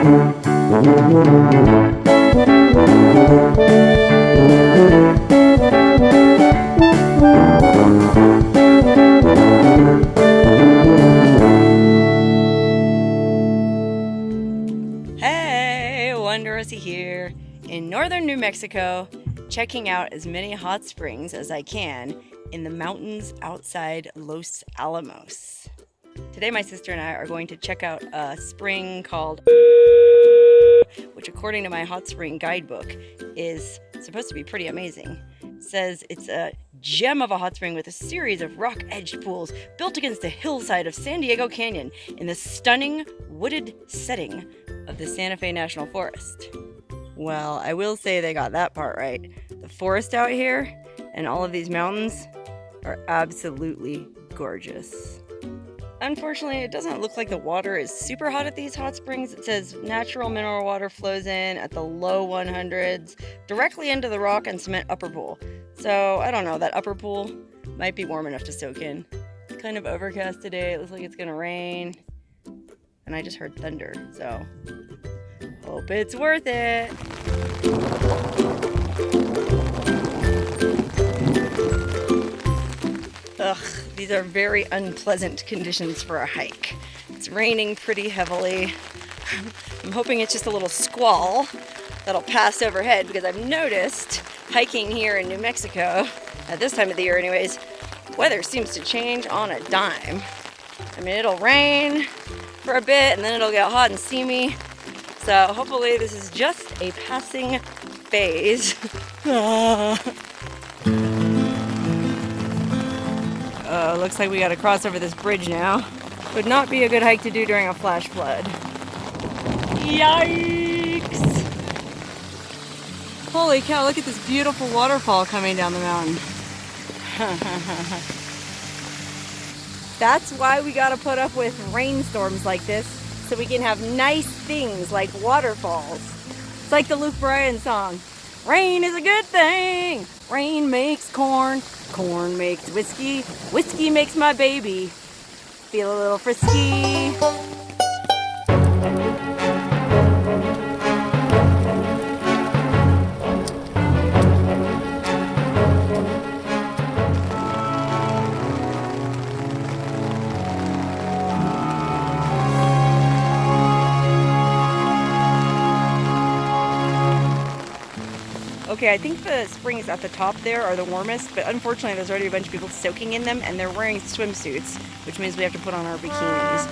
Hey, Wonderhussy here in northern New Mexico, checking out as many hot springs as I can in the mountains outside Los Alamos. Today my sister and I are going to check out a spring called, which according to my hot spring guidebook is supposed to be pretty amazing. It says it's a gem of a hot spring with a series of rock-edged pools built against the hillside of San Diego Canyon in the stunning wooded setting of the Santa Fe National Forest. Well, I will say they got that part right. The forest out here and all of these mountains are absolutely gorgeous. Unfortunately, it doesn't look like the water is super hot at these hot springs. It says natural mineral water flows in at the low 100s directly into the rock and cement upper pool. So I don't know, that upper pool might be warm enough to soak in. It's kind of overcast today. It looks like it's gonna rain. And I just heard thunder, so hope it's worth it. Ugh, these are very unpleasant conditions for a hike. It's raining pretty heavily. I'm hoping it's just a little squall that'll pass overhead, because I've noticed hiking here in New Mexico, at this time of the year anyways, weather seems to change on a dime. I mean, it'll rain for a bit and then it'll get hot and steamy. So hopefully this is just a passing phase. Looks like we gotta cross over this bridge now. Would not be a good hike to do during a flash flood. Yikes! Holy cow, look at this beautiful waterfall coming down the mountain. That's why we gotta put up with rainstorms like this, so we can have nice things like waterfalls. It's like the Luke Bryan song. Rain is a good thing. Rain makes corn. Corn makes whiskey. Whiskey makes my baby feel a little frisky. Okay, I think the springs at the top there are the warmest, but unfortunately there's already a bunch of people soaking in them and they're wearing swimsuits, which means we have to put on our bikinis.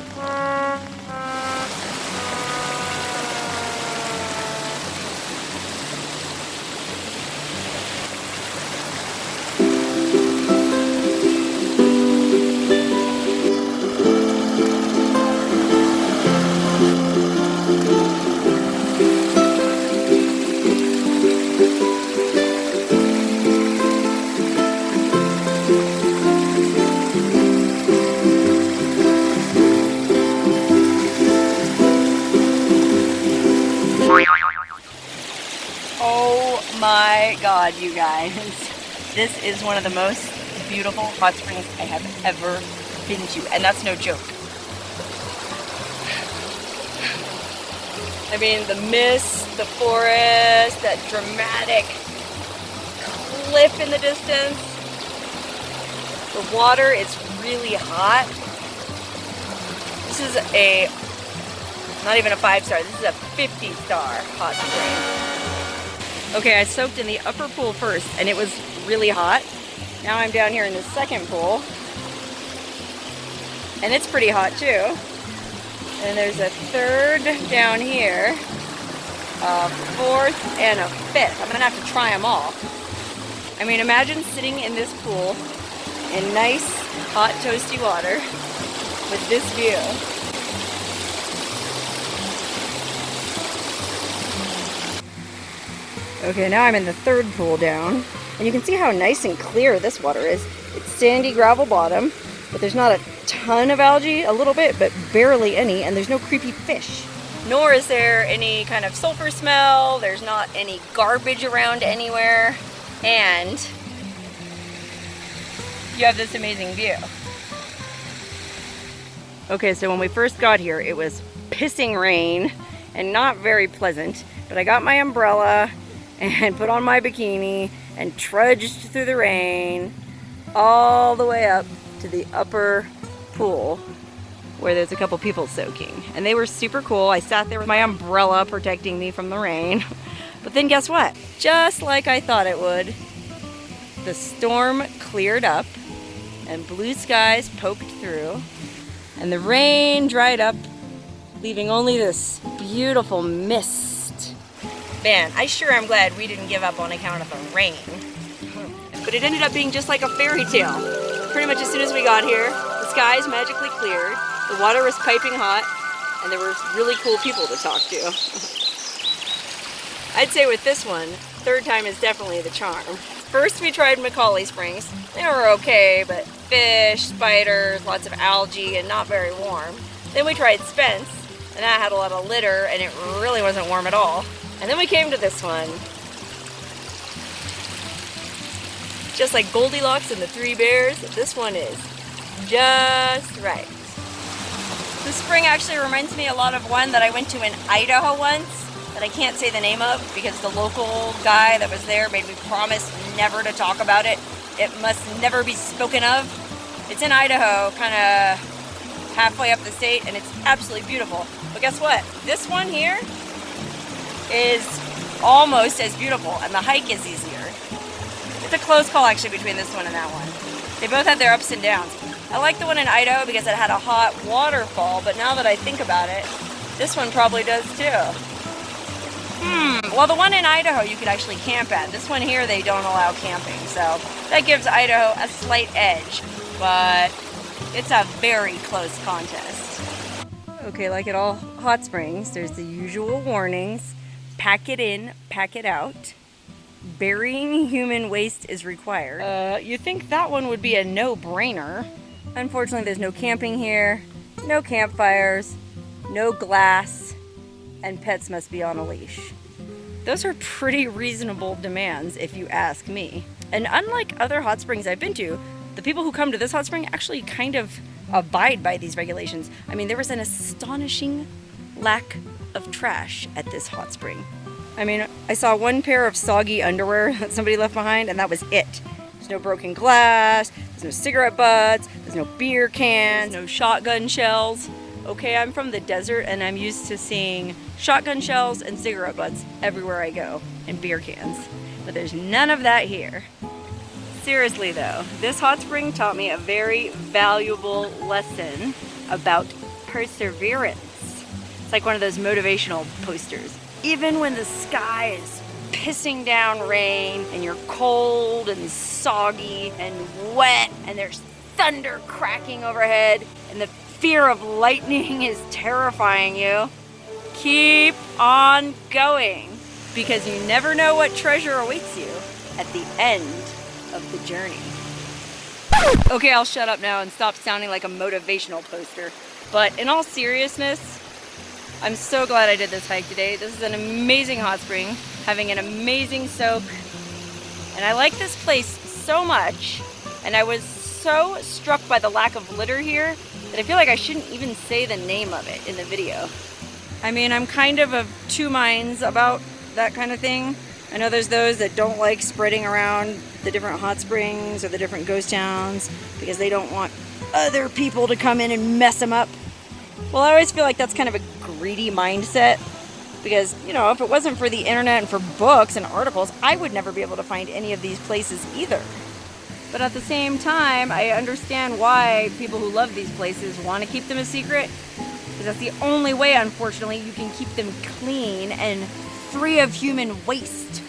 Oh my God, you guys. This is one of the most beautiful hot springs I have ever been to, and that's no joke. I mean, the mist, the forest, that dramatic cliff in the distance. The water is really hot. This is not even a 5-star, this is a 50-star hot spring. Okay, I soaked in the upper pool first and it was really hot. Now I'm down here in the second pool and it's pretty hot too. And there's a third down here, a fourth and a fifth. I'm gonna have to try them all. I mean, imagine sitting in this pool in nice hot toasty water with this view. Okay, now I'm in the third pool down, and you can see how nice and clear this water is. It's sandy gravel bottom, but there's not a ton of algae, a little bit, but barely any, and there's no creepy fish. Nor is there any kind of sulfur smell, there's not any garbage around anywhere, and you have this amazing view. Okay, so when we first got here, it was pissing rain, and not very pleasant. But I got my umbrella and put on my bikini and trudged through the rain all the way up to the upper pool where there's a couple people soaking. And they were super cool. I sat there with my umbrella protecting me from the rain. But then guess what? Just like I thought it would, the storm cleared up and blue skies poked through and the rain dried up, leaving only this beautiful mist. Man, I sure am glad we didn't give up on account of the rain. But it ended up being just like a fairy tale. Pretty much as soon as we got here, the skies magically cleared, the water was piping hot, and there were really cool people to talk to. I'd say with this one, third time is definitely the charm. First we tried McCauley Springs. They were okay, but fish, spiders, lots of algae, and not very warm. Then we tried Spence, and that had a lot of litter, and it really wasn't warm at all. And then we came to this one. Just like Goldilocks and the Three Bears, this one is just right. The spring actually reminds me a lot of one that I went to in Idaho once, that I can't say the name of because the local guy that was there made me promise never to talk about it. It must never be spoken of. It's in Idaho, kind of halfway up the state, and it's absolutely beautiful. But guess what? This one here is almost as beautiful, and the hike is easier. It's a close call actually between this one and that one. They both had their ups and downs. I like the one in Idaho because it had a hot waterfall, but now that I think about it, this one probably does too. Well, the one in Idaho you could actually camp at. This one here they don't allow camping, so that gives Idaho a slight edge, but it's a very close contest. Okay, like at all hot springs, there's the usual warnings. Pack it in, pack it out. Burying human waste is required. You think that one would be a no-brainer. Unfortunately, there's no camping here, no campfires, no glass, and pets must be on a leash. Those are pretty reasonable demands if you ask me. And unlike other hot springs I've been to, the people who come to this hot spring actually kind of abide by these regulations. I mean, there was an astonishing lack of trash at this hot spring. I mean, I saw one pair of soggy underwear that somebody left behind, and that was it. There's no broken glass, there's no cigarette butts, there's no beer cans, no shotgun shells. Okay, I'm from the desert, and I'm used to seeing shotgun shells and cigarette butts everywhere I go, and beer cans. But there's none of that here. Seriously though, this hot spring taught me a very valuable lesson about perseverance. It's like one of those motivational posters. Even when the sky is pissing down rain and you're cold and soggy and wet and there's thunder cracking overhead and the fear of lightning is terrifying you, keep on going because you never know what treasure awaits you at the end of the journey. Okay, I'll shut up now and stop sounding like a motivational poster. But in all seriousness, I'm so glad I did this hike today. This is an amazing hot spring, having an amazing soak. And I like this place so much. And I was so struck by the lack of litter here that I feel like I shouldn't even say the name of it in the video. I mean, I'm kind of two minds about that kind of thing. I know there's those that don't like spreading around the different hot springs or the different ghost towns because they don't want other people to come in and mess them up. Well, I always feel like that's kind of a greedy mindset because, you know, if it wasn't for the internet and for books and articles, I would never be able to find any of these places either. But at the same time, I understand why people who love these places want to keep them a secret because that's the only way, unfortunately, you can keep them clean and free of human waste.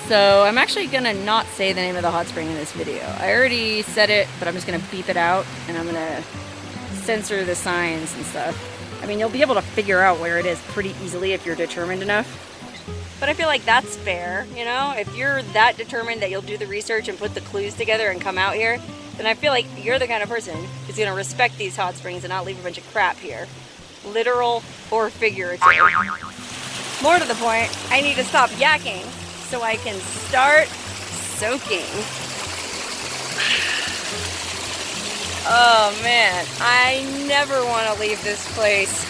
So I'm actually gonna not say the name of the hot spring in this video. I already said it, but I'm just gonna beep it out and I'm gonna censor the signs and stuff. I mean, you'll be able to figure out where it is pretty easily if you're determined enough. But I feel like that's fair, you know? If you're that determined that you'll do the research and put the clues together and come out here, then I feel like you're the kind of person who's gonna respect these hot springs and not leave a bunch of crap here. Literal or figurative. More to the point, I need to stop yakking so I can start soaking. Oh man, I never want to leave this place.